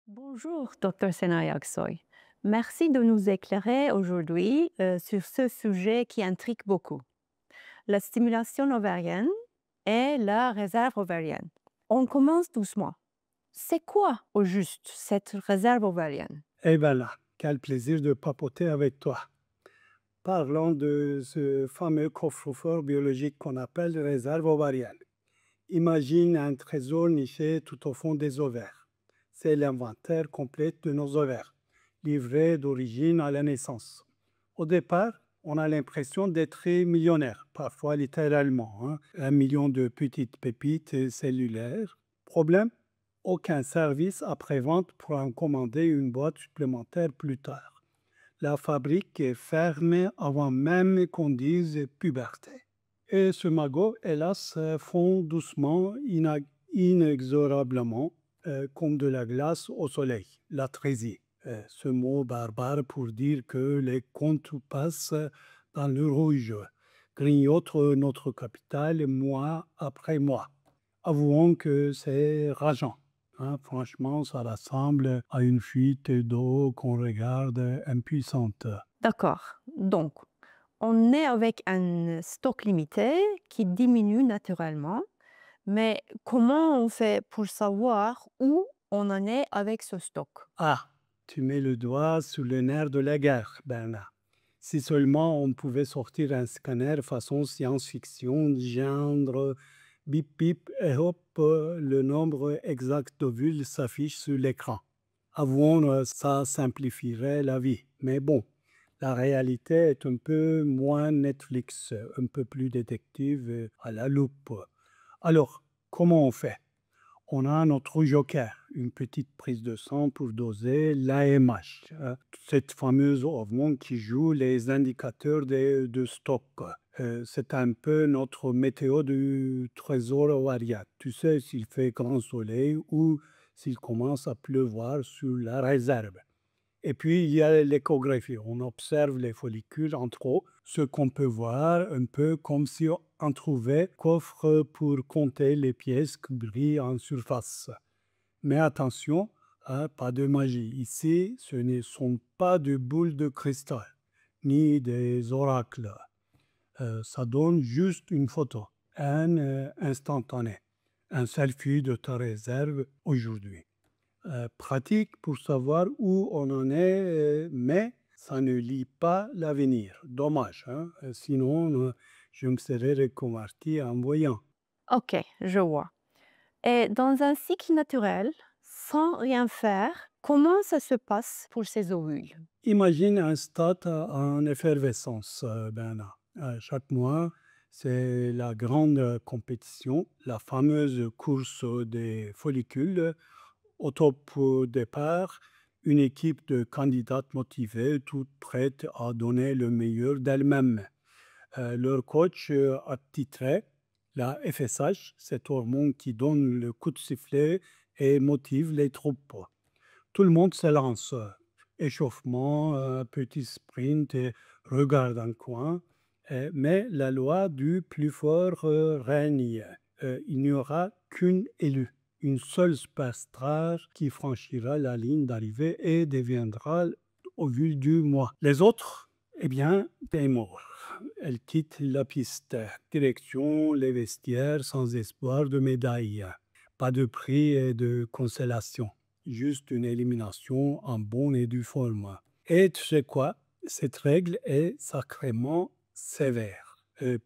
Bonjour, Dr. Senay Aksoy. Merci de nous éclairer aujourd'hui sur ce sujet qui intrigue beaucoup, la stimulation ovarienne et la réserve ovarienne. On commence doucement. C'est quoi, au juste, cette réserve ovarienne? Eh bien là, quel plaisir de papoter avec toi. Parlons de ce fameux coffre-fort biologique qu'on appelle réserve ovarienne. Imagine un trésor niché tout au fond des ovaires. C'est l'inventaire complet de nos ovaires, livré d'origine à la naissance. Au départ, on a l'impression d'être millionnaire, parfois littéralement, hein. 1 million de petites pépites cellulaires. Problème? Aucun service après-vente pour en commander une boîte supplémentaire plus tard. La fabrique est fermée avant même qu'on dise puberté. Et ce magot, hélas, fond doucement, inexorablement, comme de la glace au soleil, la trésie. Ce mot barbare pour dire que les comptes passent dans le rouge, grignotent notre capital mois après mois. Avouons que c'est rageant. Hein, franchement, ça ressemble à une fuite d'eau qu'on regarde impuissante. D'accord. Donc, on est avec un stock limité qui diminue naturellement, mais comment on fait pour savoir où on en est avec ce stock? Ah, tu mets le doigt sur le nerf de la guerre, Bernard. Si seulement on pouvait sortir un scanner façon science-fiction, gendre bip bip et hop, le nombre exact d'ovules s'affiche sur l'écran. Avouons, ça simplifierait la vie. Mais bon, la réalité est un peu moins Netflix, un peu plus détective à la loupe. Alors, comment on fait? On a notre joker, une petite prise de sang pour doser l'AMH, cette fameuse hormone qui joue les indicateurs de stock. C'est un peu notre météo du trésor ovarien. Tu sais s'il fait grand soleil ou s'il commence à pleuvoir sur la réserve. Et puis, il y a l'échographie. On observe les follicules en trop, ce qu'on peut voir un peu comme si on trouvait coffre pour compter les pièces qui brillent en surface. Mais attention, hein, pas de magie. Ici, ce ne sont pas des boules de cristal, ni des oracles. Ça donne juste une photo, un instantané, un selfie de ta réserve aujourd'hui. Pratique pour savoir où on en est, mais ça ne lie pas l'avenir. Dommage, hein? Sinon, je me serais reconverti en voyant. Ok, je vois. Et dans un cycle naturel, sans rien faire, comment ça se passe pour ces ovules? Imagine un stade en effervescence, Bernard. Chaque mois, c'est la grande compétition, la fameuse course des follicules. Au top départ, une équipe de candidates motivées, toutes prêtes à donner le meilleur d'elles-mêmes. Leur coach attitré, la FSH, cette hormone qui donne le coup de sifflet et motive les troupes. Tout le monde se lance. Échauffement, petit sprint et regard dans le coin. Mais la loi du plus fort règne. Il n'y aura qu'une élue, une seule superstar qui franchira la ligne d'arrivée et deviendra au vu du mois. Les autres, eh bien, des morts. Elles quittent la piste, direction les vestiaires sans espoir de médaille. Pas de prix et de consolation, juste une élimination en bonne et due forme. Et tu sais quoi? Cette règle est sacrément sévère.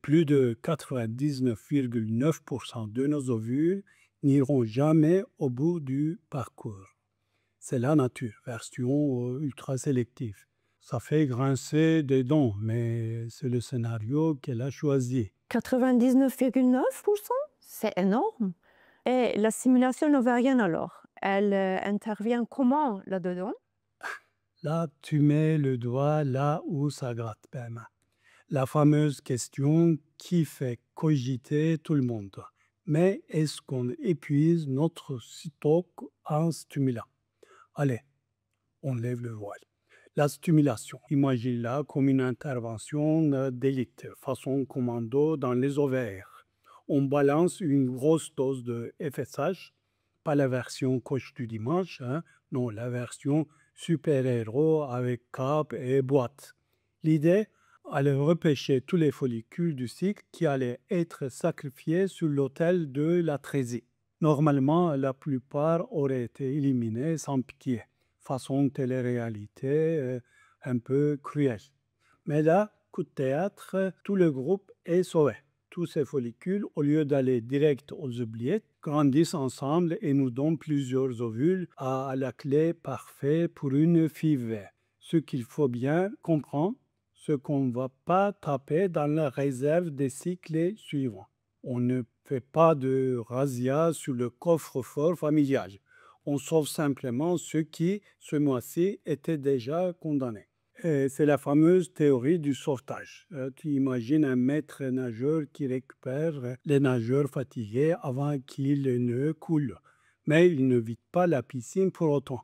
Plus de 99,9% de nos ovules n'iront jamais au bout du parcours. C'est la nature, version ultra sélective. Ça fait grincer des dents, mais c'est le scénario qu'elle a choisi. 99,9%? C'est énorme. Et la stimulation ovarienne alors, elle intervient comment là-dedans? Là, tu mets le doigt là où ça gratte, Bernard. La fameuse question qui fait cogiter tout le monde. Mais est-ce qu'on épuise notre stock en stimulant? Allez, on lève le voile. La stimulation, imagine-la comme une intervention d'élite, façon commando dans les ovaires. On balance une grosse dose de FSH, pas la version coach du dimanche, hein, non, la version super-héros avec cape et boîte. L'idée, allait repêcher tous les follicules du cycle qui allaient être sacrifiés sur l'autel de l'atrésie. Normalement, la plupart auraient été éliminés sans pitié, façon télé-réalité un peu cruelle. Mais là, coup de théâtre, tout le groupe est sauvé. Tous ces follicules, au lieu d'aller direct aux oubliettes, grandissent ensemble et nous donnent plusieurs ovules à la clé parfaite pour une FIV. Ce qu'il faut bien comprendre, ce qu'on ne va pas taper dans la réserve des cycles suivants. On ne fait pas de razzia sur le coffre-fort familial. On sauve simplement ceux qui, ce mois-ci, étaient déjà condamnés. C'est la fameuse théorie du sauvetage. Tu imagines un maître nageur qui récupère les nageurs fatigués avant qu'ils ne coulent, mais il ne vide pas la piscine pour autant.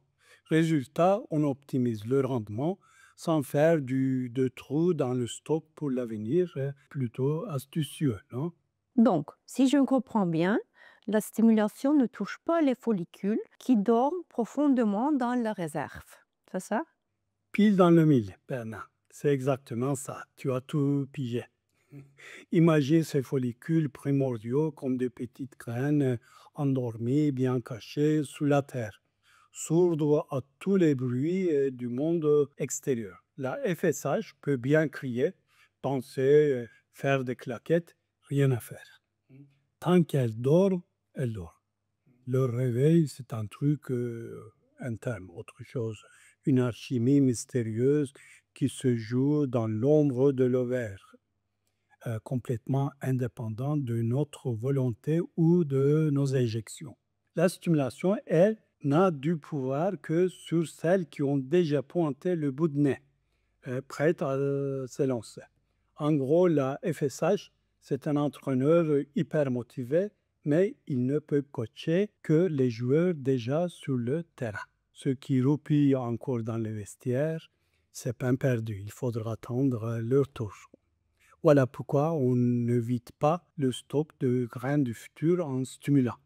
Résultat, on optimise le rendement sans faire de trous dans le stock pour l'avenir, plutôt astucieux, non? Donc, si je comprends bien, la stimulation ne touche pas les follicules qui dorment profondément dans la réserve. C'est ça? Pile dans le mille, Bernard. C'est exactement ça. Tu as tout pigé. Imagine ces follicules primordiaux comme de petites graines endormies, bien cachées sous la terre, sourdes à tous les bruits du monde extérieur. La FSH peut bien crier, danser, faire des claquettes, rien à faire. Tant qu'elle dort, elle dort. Le réveil, c'est un truc interne, autre chose. Une alchimie mystérieuse qui se joue dans l'ombre de l'ovaire, complètement indépendante de notre volonté ou de nos éjections. La stimulation, elle, n'a du pouvoir que sur celles qui ont déjà pointé le bout de nez, prêtes à se lancer. En gros, la FSH, c'est un entraîneur hyper motivé, mais il ne peut coacher que les joueurs déjà sur le terrain. Ceux qui roupillent encore dans les vestiaires, c'est peine perdue. Il faudra attendre leur tour. Voilà pourquoi on ne vide pas le stock de grains du futur en stimulant.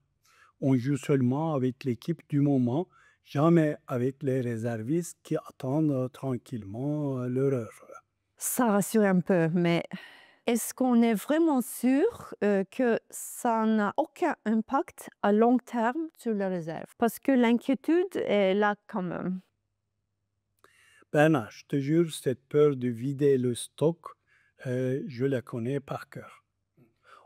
On joue seulement avec l'équipe du moment, jamais avec les réservistes qui attendent tranquillement leur heure. Ça rassure un peu, mais est-ce qu'on est vraiment sûr que ça n'a aucun impact à long terme sur la réserve? Parce que l'inquiétude est là quand même. Bernard, je te jure, cette peur de vider le stock, je la connais par cœur.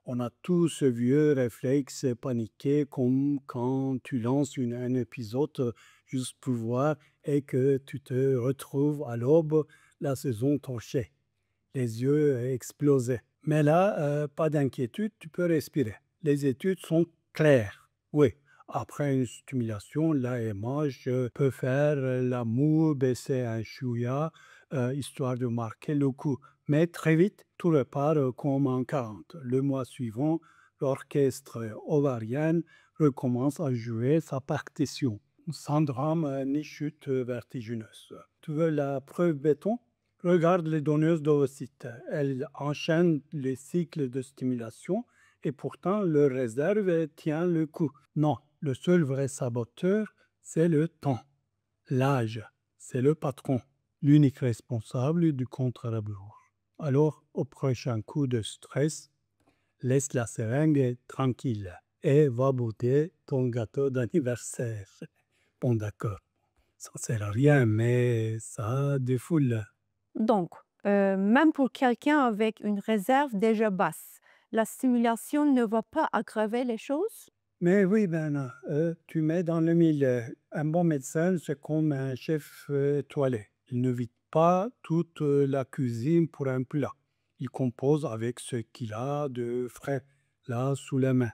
On a tous ce vieux réflexe paniqué comme quand tu lances un épisode juste pour voir et que tu te retrouves à l'aube, la saison torchée, les yeux explosés. Mais là, pas d'inquiétude, tu peux respirer. Les études sont claires. Oui, après une stimulation, l'AMH peut faire l'amour, baisser un chouïa, histoire de marquer le coup. Mais très vite, tout repart comme en 40. Le mois suivant, l'orchestre ovarien recommence à jouer sa partition, sans drame ni chute vertigineuse. Tu veux la preuve béton? Regarde les donneuses d'ovocytes. Elles enchaînent les cycles de stimulation et pourtant leur réserve tient le coup. Non, le seul vrai saboteur, c'est le temps. L'âge, c'est le patron, l'unique responsable du contre-rebours. Alors, au prochain coup de stress, laisse la seringue tranquille et va goûter ton gâteau d'anniversaire. Bon, d'accord, ça ne sert à rien, mais ça défoule. Donc, même pour quelqu'un avec une réserve déjà basse, la stimulation ne va pas aggraver les choses? Mais oui, Bernard, tu mets dans le mille. Un bon médecin, c'est comme un chef étoilé. Il ne vide pas toute la cuisine pour un plat. Il compose avec ce qu'il a de frais, là, sous la main.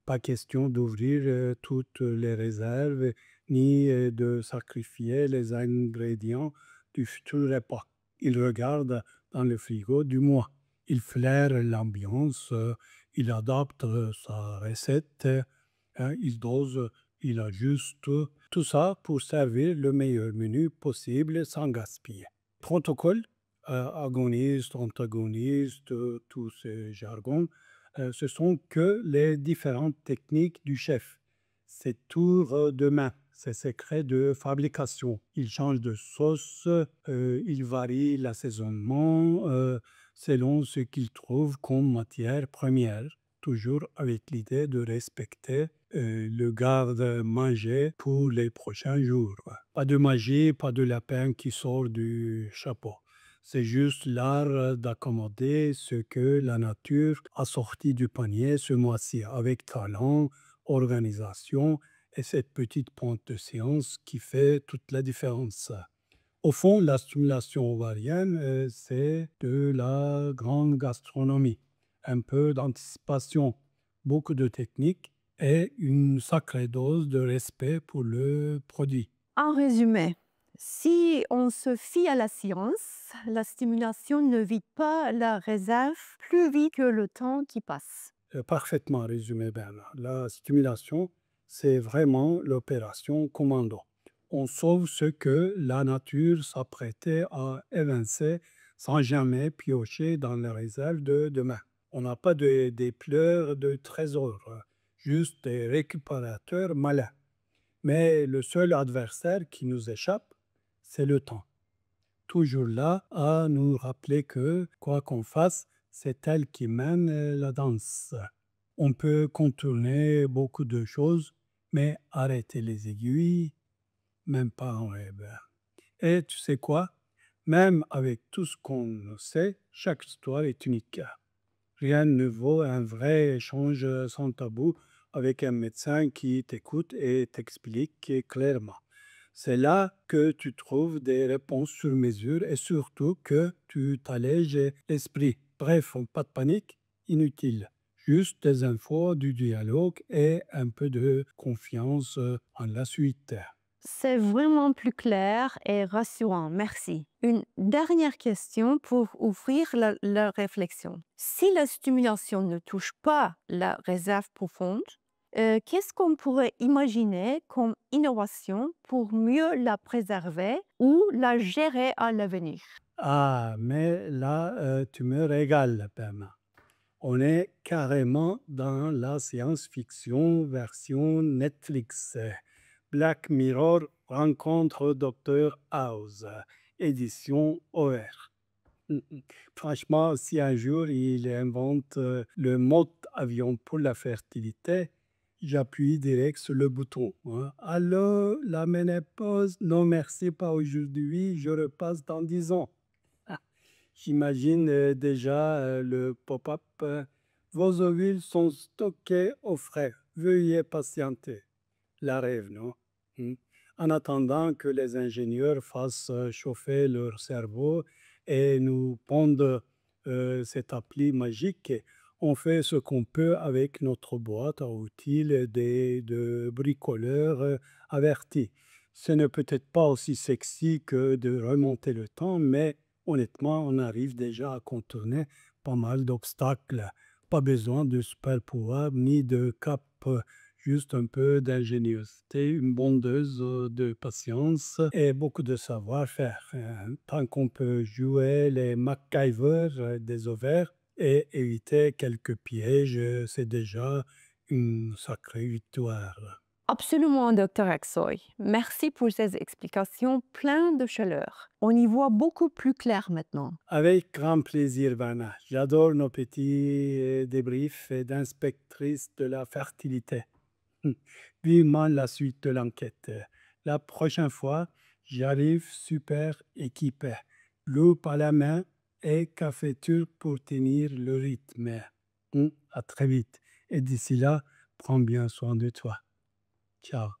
Pas question d'ouvrir toutes les réserves, ni de sacrifier les ingrédients du futur repas. Il regarde dans le frigo du mois. Il flaire l'ambiance, il adapte sa recette, hein, il dose, Il a juste tout ça pour servir le meilleur menu possible sans gaspiller. Protocole, agoniste, antagoniste, tous ces jargons, ce sont que les différentes techniques du chef. Ses tours de main, ses secrets de fabrication. Il change de sauce, il varie l'assaisonnement selon ce qu'il trouve comme matière première, toujours avec l'idée de respecter le garde-manger pour les prochains jours. Pas de magie, pas de lapin qui sort du chapeau. C'est juste l'art d'accommoder ce que la nature a sorti du panier ce mois-ci avec talent, organisation et cette petite pointe de science qui fait toute la différence. Au fond, la stimulation ovarienne, c'est de la grande gastronomie, un peu d'anticipation, beaucoup de techniques et une sacrée dose de respect pour le produit. En résumé, si on se fie à la science, la stimulation ne vide pas la réserve plus vite que le temps qui passe. Parfaitement résumé, Bernard. La stimulation, c'est vraiment l'opération commando. On sauve ce que la nature s'apprêtait à évincer sans jamais piocher dans les réserves de demain. On n'a pas des pleurs de trésors, juste des récupérateurs malins. Mais le seul adversaire qui nous échappe, c'est le temps. Toujours là à nous rappeler que, quoi qu'on fasse, c'est elle qui mène la danse. On peut contourner beaucoup de choses, mais arrêter les aiguilles, même pas en rêve. Et tu sais quoi? Même avec tout ce qu'on sait, chaque histoire est unique. Rien ne vaut un vrai échange sans tabou avec un médecin qui t'écoute et t'explique clairement. C'est là que tu trouves des réponses sur mesure et surtout que tu t'allèges l'esprit. Bref, pas de panique, inutile. Juste des infos, du dialogue et un peu de confiance en la suite. C'est vraiment plus clair et rassurant, merci. Une dernière question pour ouvrir la réflexion. Si la stimulation ne touche pas la réserve profonde, qu'est-ce qu'on pourrait imaginer comme innovation pour mieux la préserver ou la gérer à l'avenir? Ah, mais là, tu me régales, Bernard. On est carrément dans la science-fiction version Netflix. Black Mirror rencontre Dr House, édition OR. Franchement, si un jour il invente le mode avion pour la fertilité, j'appuie direct sur le bouton, hein. Allô, la ménopause? Non, merci, pas aujourd'hui, je repasse dans 10 ans. J'imagine déjà le pop-up. Vos ovules sont stockés au frais. Veuillez patienter. La rêve, non? Hmm. En attendant que les ingénieurs fassent chauffer leur cerveau et nous pondent cette appli magique, on fait ce qu'on peut avec notre boîte à outils de bricoleurs avertis. Ce n'est peut-être pas aussi sexy que de remonter le temps, mais honnêtement, on arrive déjà à contourner pas mal d'obstacles. Pas besoin de super pouvoir ni de cap, juste un peu d'ingéniosité, une bondeuse de patience et beaucoup de savoir-faire. Tant qu'on peut jouer les MacGyver des ovaires et éviter quelques pièges, c'est déjà une sacrée victoire. Absolument, docteur Aksoy. Merci pour ces explications pleines de chaleur. On y voit beaucoup plus clair maintenant. Avec grand plaisir, Vanna. J'adore nos petits débriefs d'inspectrice de la fertilité. Vivement la suite de l'enquête. La prochaine fois, j'arrive super équipé. Loupe à la main et café turc pour tenir le rythme. À très vite. Et d'ici là, prends bien soin de toi. Ciao.